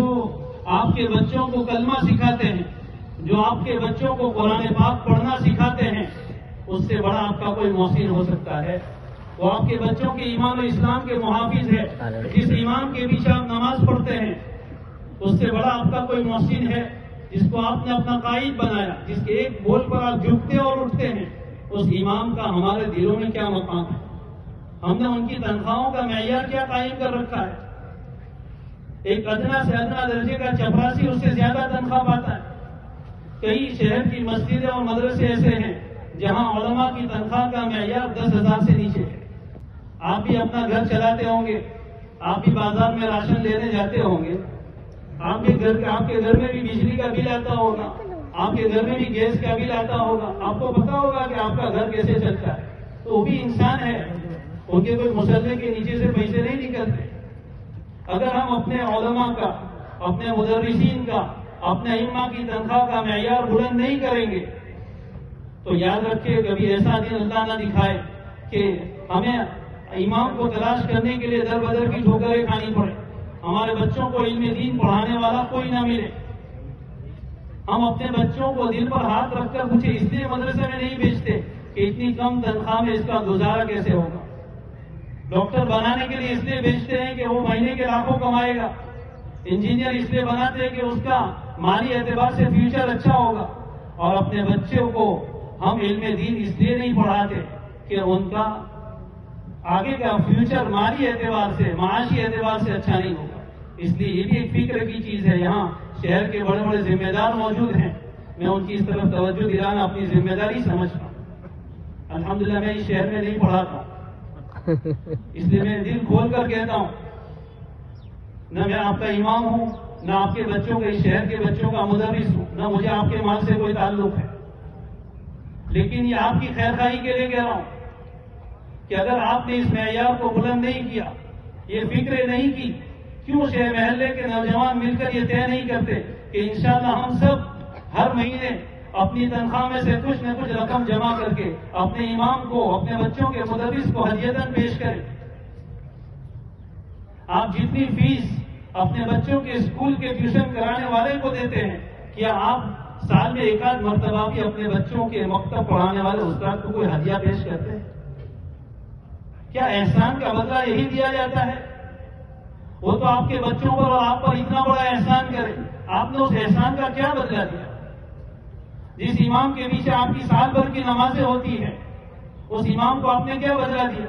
جو آپ کے بچوں کو کلمہ سکھاتے ہیں، جو آپ کے بچوں کو قرآن پاک پڑھنا سکھاتے ہیں، اس سے بڑا آپ کا کوئی محسن ہو سکتا ہے؟ وہ آپ کے بچوں کے ایمان و اسلام کے محافظ ہے. جس امام کے پیچھے آپ نماز پڑھتے ہیں، اس سے بڑا آپ کا کوئی محسن ہے؟ جس کو آپ نے اپنا قائد بنایا، جس کے ایک بول پر آپ جھکتے اور اٹھتے ہیں، اس امام کا ہمارے دلوں میں کیا مقام ہے؟ ہم نے ان کی تنخواہوں کا معیار کیا قائم کر رکھا ہے؟ ایک ادنا سے ادنا درجے کا چپراسی اس سے زیادہ تنخواہ پاتا ہے. کئی شہر کی مسجدیں اور مدرسے ایسے ہیں جہاں علماء کی تنخواہ کا معیار 10,000 سے نیچے ہے. آپ بھی اپنا گھر چلاتے ہوں گے، آپ بھی بازار میں راشن لینے جاتے ہوں گے، آپ کے گھر میں بھی بجلی کا بل آتا ہوگا، آپ کے گھر میں بھی گیس کا بل آتا ہوگا. آپ کو پتا ہوگا کہ آپ کا گھر کیسے چلتا ہے. تو وہ بھی انسان ہے، ان کے کوئی مسلح کے نیچے سے پیسے نہیں نکلتے. اگر ہم اپنے علماء کا، اپنے مدرسین کا، اپنے ائمہ کی تنخواہ کا معیار بلند نہیں کریں گے تو یاد رکھیں کبھی ایسا دن اللہ نہ دکھائے کہ ہمیں امام کو تلاش کرنے کے لیے در بدر کی ٹھوکریں کھانی پڑے، ہمارے بچوں کو علم دین پڑھانے والا کوئی نہ ملے. ہم اپنے بچوں کو دل پر ہاتھ رکھ کر پوچھے اس لیے مدرسے میں نہیں بھیجتے کہ اتنی کم تنخواہ میں اس کا گزارا کیسے ہوگا. ڈاکٹر بنانے کے لیے اس لیے بھیجتے ہیں کہ وہ مہینے کے لاکھوں کمائے گا. انجینئر اس لیے بناتے ہیں کہ اس کا مالی اعتبار سے فیوچر اچھا ہوگا. اور اپنے بچوں کو ہم علم دین اس لیے نہیں پڑھاتے کہ ان کا آگے کا فیوچر مالی اعتبار سے، معاشی اعتبار سے اچھا نہیں ہوگا. اس لیے یہ بھی ایک فکر کی چیز ہے. یہاں شہر کے بڑے بڑے ذمہ دار موجود ہیں، میں ان کی اس طرف توجہ دلانا اپنی ذمہ داری سمجھتا ہوں. الحمدللہ میں اس شہر میں نہیں پڑھاتا، اس لیے میں دل کھول کر کہتا ہوں، نہ میں آپ کا امام ہوں، نہ آپ کے بچوں کے، اس شہر کے بچوں کا مدرس ہوں، نہ مجھے آپ کے مال سے کوئی تعلق ہے. لیکن یہ آپ کی خیر خواہی کے لیے کہہ رہا ہوں کہ اگر آپ نے اس معیار کو بلند نہیں کیا، یہ فکر نہیں کی، کیوں شہر محلے کے نوجوان مل کر یہ طے نہیں کرتے کہ انشاءاللہ ہم سب ہر مہینے اپنی تنخواہ میں سے کچھ نہ کچھ رقم جمع کر کے اپنے امام کو، اپنے بچوں کے مدرس کو ہدیتاً پیش کریں. آپ جتنی فیس اپنے بچوں کے اسکول کے ٹیوشن کرانے والے کو دیتے ہیں، کیا آپ سال میں ایک آدھ مرتبہ بھی اپنے بچوں کے مکتب پڑھانے والے استاد کو کوئی ہدیہ پیش کرتے ہیں؟ کیا احسان کا بدلہ یہی دیا جاتا ہے؟ وہ تو آپ کے بچوں پر اور آپ پر اتنا بڑا احسان کرے، آپ نے اس احسان کا کیا بدلہ دیا؟ جس امام کے پیچھے آپ کی سال بھر کی نمازیں ہوتی ہیں، اس امام کو آپ نے کیا بدلہ دیا؟